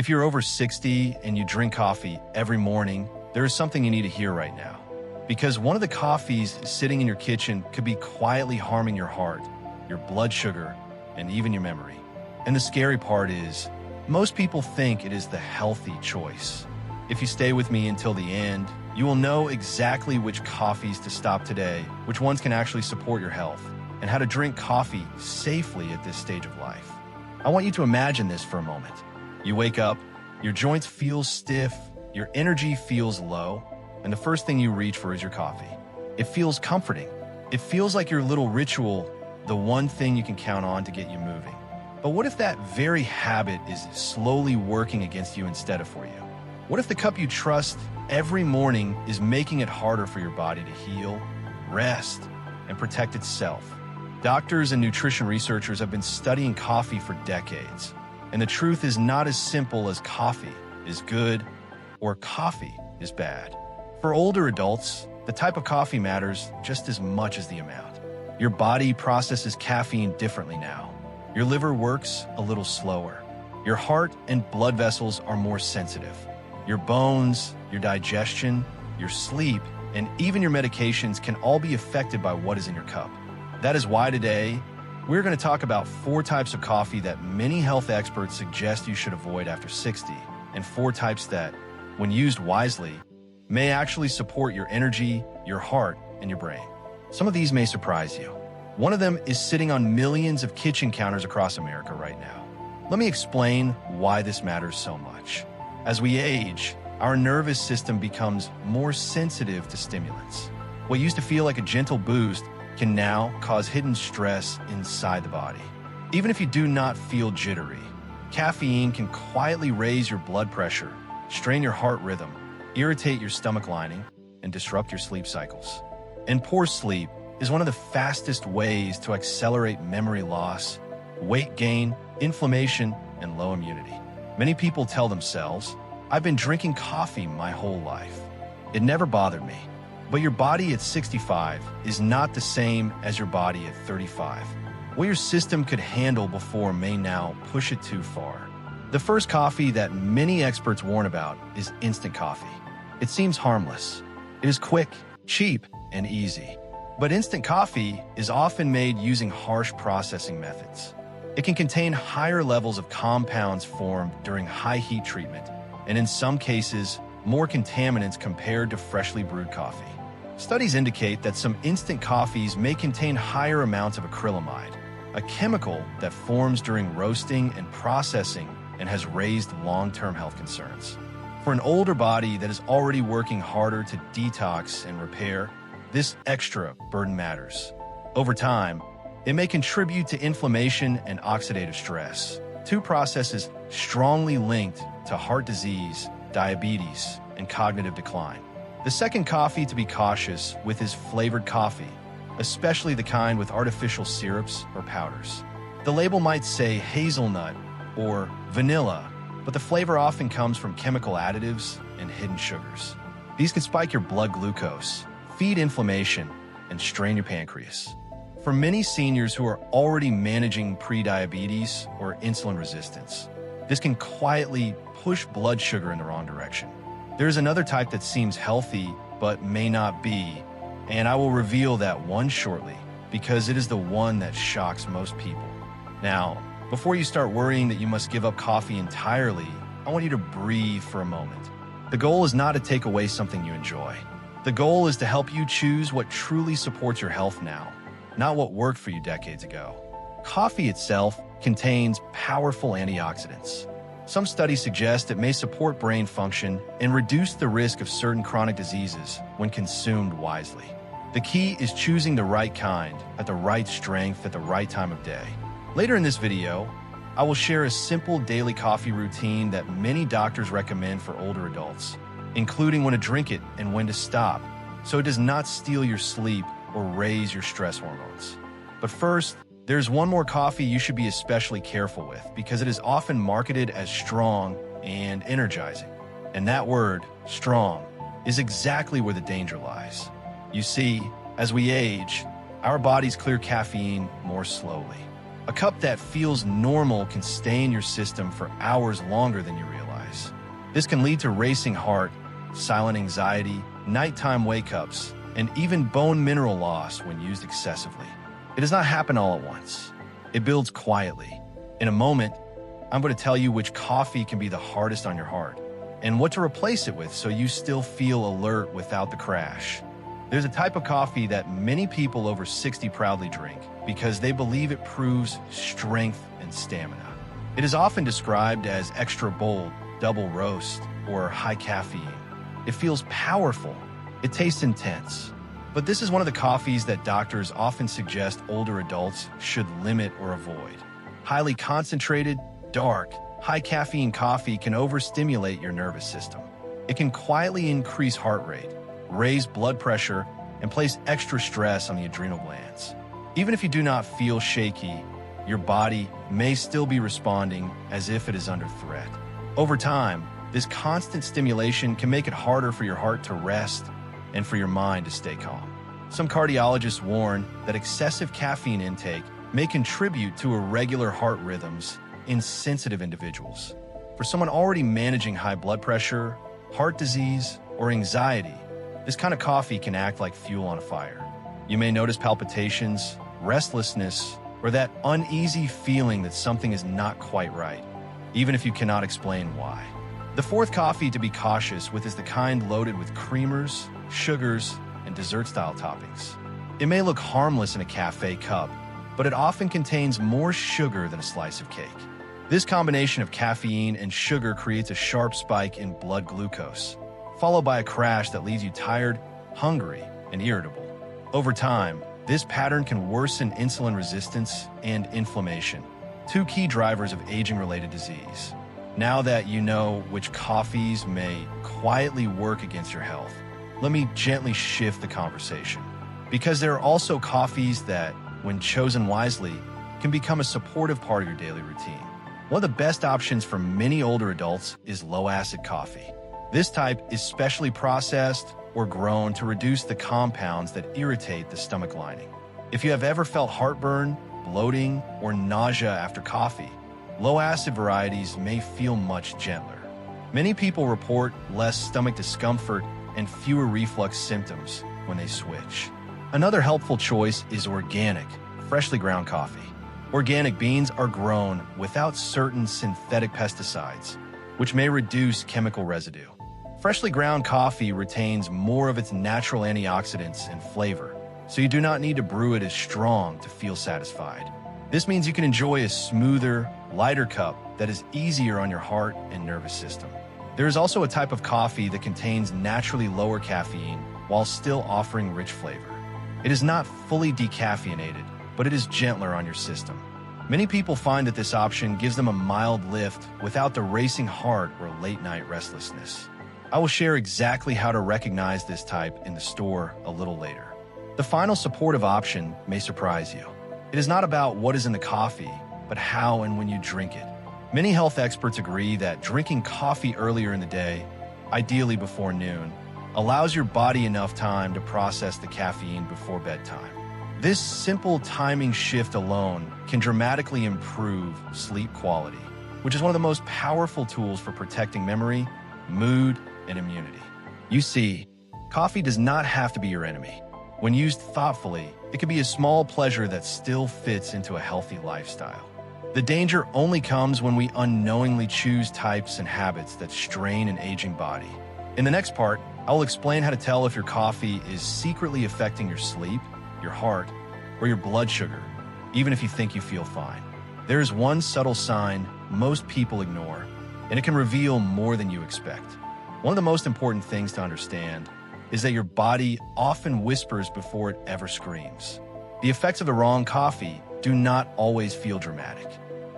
If you're over 60 and you drink coffee every morning, there is something you need to hear right now. Because one of the coffees sitting in your kitchen could be quietly harming your heart, your blood sugar, and even your memory. And the scary part is, most people think it is the healthy choice. If you stay with me until the end, you will know exactly which coffees to stop today, which ones can actually support your health, and how to drink coffee safely at this stage of life. I want you to imagine this for a moment. You wake up, your joints feel stiff, your energy feels low, and the first thing you reach for is your coffee. It feels comforting. It feels like your little ritual, the one thing you can count on to get you moving. But what if that very habit is slowly working against you instead of for you? What if the cup you trust every morning is making it harder for your body to heal, rest, and protect itself? Doctors and nutrition researchers have been studying coffee for decades, and the truth is not as simple as coffee is good or coffee is bad. For older adults, the type of coffee matters just as much as the amount. Your body processes caffeine differently now. Your liver works a little slower. Your heart and blood vessels are more sensitive. Your bones, your digestion, your sleep, and even your medications can all be affected by what is in your cup. That is why today, we're going to talk about 4 types of coffee that many health experts suggest you should avoid after 60, and 4 types that, when used wisely, may actually support your energy, your heart, and your brain. Some of these may surprise you. One of them is sitting on millions of kitchen counters across America right now. Let me explain why this matters so much. As we age, our nervous system becomes more sensitive to stimulants. What used to feel like a gentle boost can now cause hidden stress inside the body. Even if you do not feel jittery, caffeine can quietly raise your blood pressure, strain your heart rhythm, irritate your stomach lining, and disrupt your sleep cycles. And poor sleep is one of the fastest ways to accelerate memory loss, weight gain, inflammation, and low immunity. Many people tell themselves, "I've been drinking coffee my whole life. It never bothered me." But your body at 65 is not the same as your body at 35. What your system could handle before may now push it too far. The first coffee that many experts warn about is instant coffee. It seems harmless. It is quick, cheap, and easy. But instant coffee is often made using harsh processing methods. It can contain higher levels of compounds formed during high heat treatment, and in some cases, more contaminants compared to freshly brewed coffee. Studies indicate that some instant coffees may contain higher amounts of acrylamide, a chemical that forms during roasting and processing and has raised long-term health concerns. For an older body that is already working harder to detox and repair, this extra burden matters. Over time, it may contribute to inflammation and oxidative stress, 2 processes strongly linked to heart disease, diabetes, and cognitive decline. The second coffee to be cautious with is flavored coffee, especially the kind with artificial syrups or powders. The label might say hazelnut or vanilla, but the flavor often comes from chemical additives and hidden sugars. These can spike your blood glucose, feed inflammation, and strain your pancreas. For many seniors who are already managing prediabetes or insulin resistance, this can quietly push blood sugar in the wrong direction. There is another type that seems healthy but may not be, and I will reveal that one shortly because it is the one that shocks most people. Now, before you start worrying that you must give up coffee entirely, I want you to breathe for a moment. The goal is not to take away something you enjoy. The goal is to help you choose what truly supports your health now, not what worked for you decades ago. Coffee itself contains powerful antioxidants. Some studies suggest it may support brain function and reduce the risk of certain chronic diseases when consumed wisely. The key is choosing the right kind, at the right strength, at the right time of day. Later in this video, I will share a simple daily coffee routine that many doctors recommend for older adults, including when to drink it and when to stop, so it does not steal your sleep or raise your stress hormones. But first, there's one more coffee you should be especially careful with because it is often marketed as strong and energizing. And that word, strong, is exactly where the danger lies. You see, as we age, our bodies clear caffeine more slowly. A cup that feels normal can stay in your system for hours longer than you realize. This can lead to racing heart, silent anxiety, nighttime wake-ups, and even bone mineral loss when used excessively. It does not happen all at once. It builds quietly. In a moment, I'm going to tell you which coffee can be the hardest on your heart and what to replace it with so you still feel alert without the crash. There's a type of coffee that many people over 60 proudly drink because they believe it proves strength and stamina. It is often described as extra bold, double roast, or high caffeine. It feels powerful. It tastes intense. But this is one of the coffees that doctors often suggest older adults should limit or avoid. Highly concentrated, dark, high caffeine coffee can overstimulate your nervous system. It can quietly increase heart rate, raise blood pressure, and place extra stress on the adrenal glands. Even if you do not feel shaky, your body may still be responding as if it is under threat. Over time, this constant stimulation can make it harder for your heart to rest and for your mind to stay calm. Some cardiologists warn that excessive caffeine intake may contribute to irregular heart rhythms in sensitive individuals. For someone already managing high blood pressure, heart disease, or anxiety, this kind of coffee can act like fuel on a fire. You may notice palpitations, restlessness, or that uneasy feeling that something is not quite right, even if you cannot explain why. The fourth coffee to be cautious with is the kind loaded with creamers, sugars, and dessert-style toppings. It may look harmless in a cafe cup, but it often contains more sugar than a slice of cake. This combination of caffeine and sugar creates a sharp spike in blood glucose, followed by a crash that leaves you tired, hungry, and irritable. Over time, this pattern can worsen insulin resistance and inflammation, two key drivers of aging-related disease. Now that you know which coffees may quietly work against your health, let me gently shift the conversation. Because there are also coffees that, when chosen wisely, can become a supportive part of your daily routine. One of the best options for many older adults is low-acid coffee. This type is specially processed or grown to reduce the compounds that irritate the stomach lining. If you have ever felt heartburn, bloating, or nausea after coffee, low-acid varieties may feel much gentler. Many people report less stomach discomfort and fewer reflux symptoms when they switch. Another helpful choice is organic, freshly ground coffee. Organic beans are grown without certain synthetic pesticides, which may reduce chemical residue. Freshly ground coffee retains more of its natural antioxidants and flavor, so you do not need to brew it as strong to feel satisfied. This means you can enjoy a smoother, lighter cup that is easier on your heart and nervous system. There is also a type of coffee that contains naturally lower caffeine while still offering rich flavor. It is not fully decaffeinated, but it is gentler on your system. Many people find that this option gives them a mild lift without the racing heart or late-night restlessness. I will share exactly how to recognize this type in the store a little later. The final supportive option may surprise you. It is not about what is in the coffee, but how and when you drink it. Many health experts agree that drinking coffee earlier in the day, ideally before noon, allows your body enough time to process the caffeine before bedtime. This simple timing shift alone can dramatically improve sleep quality, which is one of the most powerful tools for protecting memory, mood, and immunity. You see, coffee does not have to be your enemy. When used thoughtfully, it can be a small pleasure that still fits into a healthy lifestyle. The danger only comes when we unknowingly choose types and habits that strain an aging body. In the next part, I will explain how to tell if your coffee is secretly affecting your sleep, your heart, or your blood sugar, even if you think you feel fine. There is one subtle sign most people ignore, and it can reveal more than you expect. One of the most important things to understand is that your body often whispers before it ever screams. The effects of the wrong coffee do not always feel dramatic.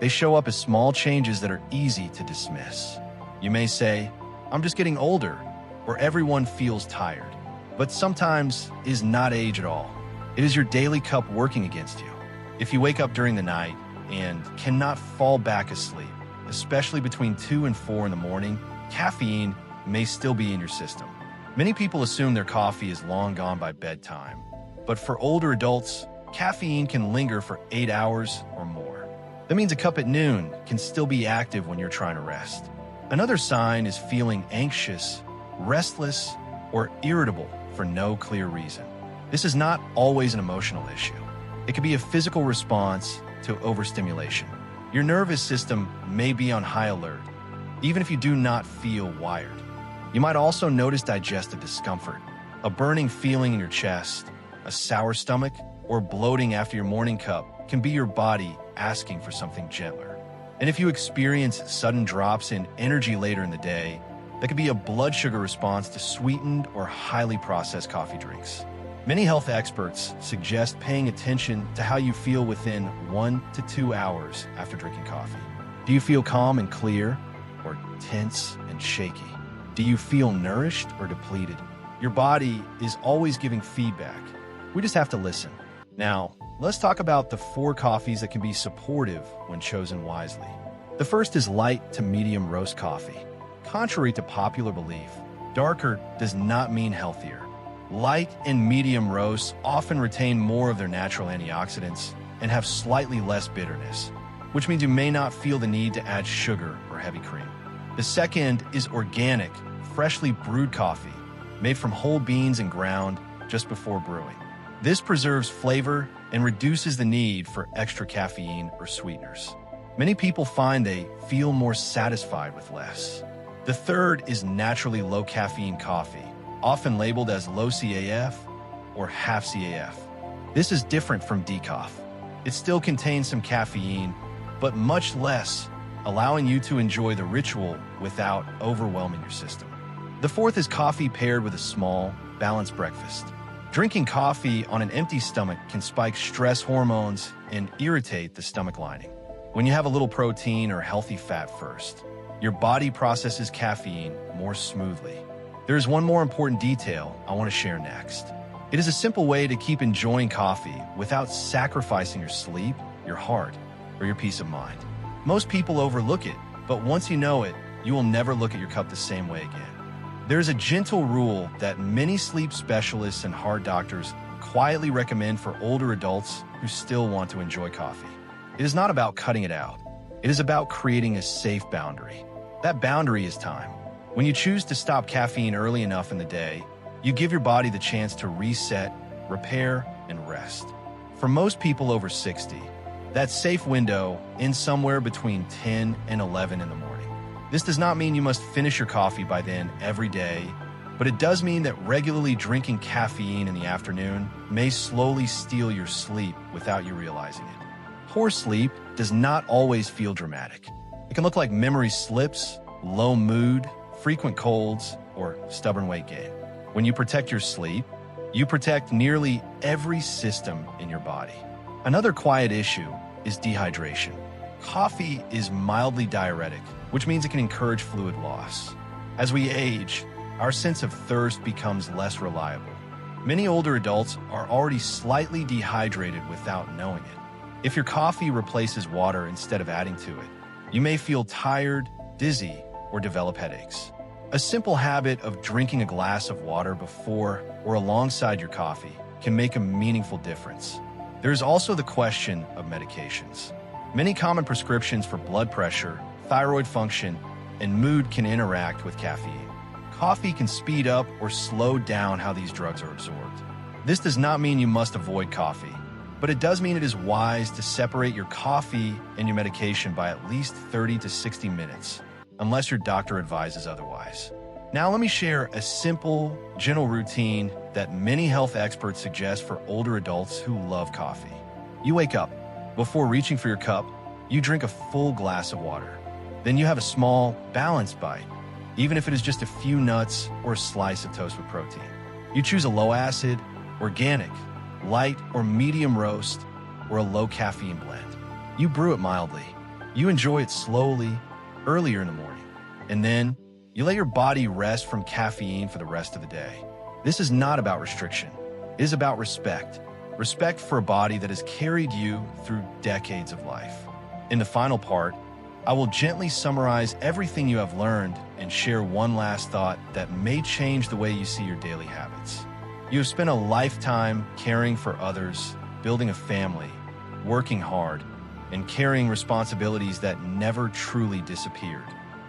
They show up as small changes that are easy to dismiss. You may say, "I'm just getting older," or "everyone feels tired." But sometimes it is not age at all. It is your daily cup working against you. If you wake up during the night and cannot fall back asleep, especially between 2 and 4 in the morning, caffeine may still be in your system. Many people assume their coffee is long gone by bedtime, but for older adults, caffeine can linger for 8 hours or more. That means a cup at noon can still be active when you're trying to rest. Another sign is feeling anxious, restless, or irritable for no clear reason. This is not always an emotional issue. It could be a physical response to overstimulation. Your nervous system may be on high alert, even if you do not feel wired. You might also notice digestive discomfort, a burning feeling in your chest, a sour stomach, or bloating after your morning cup can be your body asking for something gentler. And if you experience sudden drops in energy later in the day, that could be a blood sugar response to sweetened or highly processed coffee drinks. Many health experts suggest paying attention to how you feel within 1 to 2 hours after drinking coffee. Do you feel calm and clear, or tense and shaky? Do you feel nourished or depleted? Your body is always giving feedback. We just have to listen. Now, let's talk about the 4 coffees that can be supportive when chosen wisely. The first is light to medium roast coffee. Contrary to popular belief, darker does not mean healthier. Light and medium roasts often retain more of their natural antioxidants and have slightly less bitterness, which means you may not feel the need to add sugar or heavy cream. The second is organic, freshly brewed coffee, made from whole beans and ground just before brewing. This preserves flavor and reduces the need for extra caffeine or sweeteners. Many people find they feel more satisfied with less. The third is naturally low caffeine coffee, often labeled as low CAF or half CAF. This is different from decaf. It still contains some caffeine, but much less, allowing you to enjoy the ritual without overwhelming your system. The fourth is coffee paired with a small, balanced breakfast. Drinking coffee on an empty stomach can spike stress hormones and irritate the stomach lining. When you have a little protein or healthy fat first, your body processes caffeine more smoothly. There is one more important detail I want to share next. It is a simple way to keep enjoying coffee without sacrificing your sleep, your heart, or your peace of mind. Most people overlook it, but once you know it, you will never look at your cup the same way again. There is a gentle rule that many sleep specialists and heart doctors quietly recommend for older adults who still want to enjoy coffee. It is not about cutting it out. It is about creating a safe boundary. That boundary is time. When you choose to stop caffeine early enough in the day, you give your body the chance to reset, repair, and rest. For most people over 60, that safe window ends somewhere between 10 and 11 in the morning. This does not mean you must finish your coffee by then every day, but it does mean that regularly drinking caffeine in the afternoon may slowly steal your sleep without you realizing it. Poor sleep does not always feel dramatic. It can look like memory slips, low mood, frequent colds, or stubborn weight gain. When you protect your sleep, you protect nearly every system in your body. Another quiet issue is dehydration. Coffee is mildly diuretic, which means it can encourage fluid loss. As we age, our sense of thirst becomes less reliable. Many older adults are already slightly dehydrated without knowing it. If your coffee replaces water instead of adding to it, you may feel tired, dizzy, or develop headaches. A simple habit of drinking a glass of water before or alongside your coffee can make a meaningful difference. There is also the question of medications. Many common prescriptions for blood pressure, thyroid function, and mood can interact with caffeine. Coffee can speed up or slow down how these drugs are absorbed. This does not mean you must avoid coffee, but it does mean it is wise to separate your coffee and your medication by at least 30 to 60 minutes, unless your doctor advises otherwise. Now let me share a simple, gentle routine that many health experts suggest for older adults who love coffee. You wake up. Before reaching for your cup, you drink a full glass of water. Then you have a small, balanced bite, even if it is just a few nuts or a slice of toast with protein. You choose a low-acid, organic, light or medium roast, or a low-caffeine blend. You brew it mildly. You enjoy it slowly, earlier in the morning, and then you let your body rest from caffeine for the rest of the day. This is not about restriction. It is about respect. Respect for a body that has carried you through decades of life. In the final part, I will gently summarize everything you have learned and share one last thought that may change the way you see your daily habits. You have spent a lifetime caring for others, building a family, working hard, and carrying responsibilities that never truly disappeared.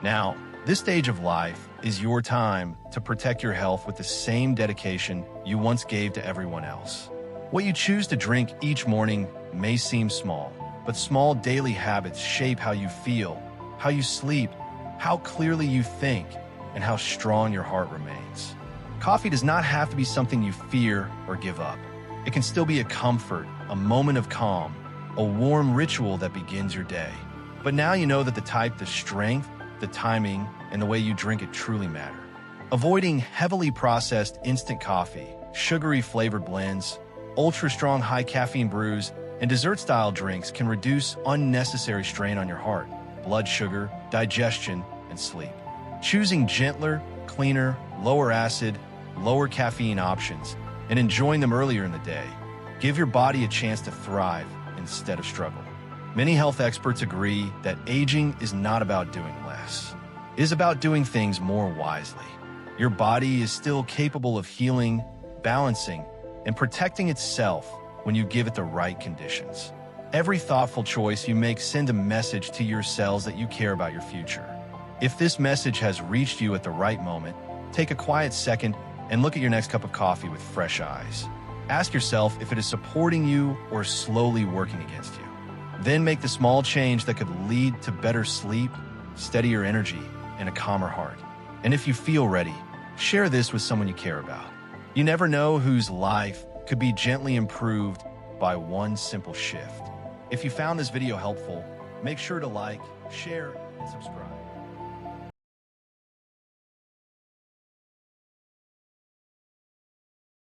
Now, This stage of life is your time to protect your health with the same dedication you once gave to everyone else. What you choose to drink each morning may seem small, but small daily habits shape how you feel, how you sleep, how clearly you think, and how strong your heart remains. Coffee does not have to be something you fear or give up. It can still be a comfort, a moment of calm, a warm ritual that begins your day. But now you know that the type, the strength, the timing, and the way you drink it truly matter. Avoiding heavily processed instant coffee, sugary flavored blends, ultra-strong high-caffeine brews, and dessert-style drinks can reduce unnecessary strain on your heart, blood sugar, digestion, and sleep. Choosing gentler, cleaner, lower acid, lower caffeine options, and enjoying them earlier in the day, give your body a chance to thrive instead of struggle. Many health experts agree that aging is not about doing less. It is about doing things more wisely. Your body is still capable of healing, balancing, and protecting itself when you give it the right conditions. Every thoughtful choice you make sends a message to your cells that you care about your future. If this message has reached you at the right moment, take a quiet second and look at your next cup of coffee with fresh eyes. Ask yourself if it is supporting you or slowly working against you. Then make the small change that could lead to better sleep, steadier energy, and a calmer heart. And if you feel ready, share this with someone you care about. You never know whose life could be gently improved by one simple shift. If you found this video helpful, make sure to like, share, and subscribe.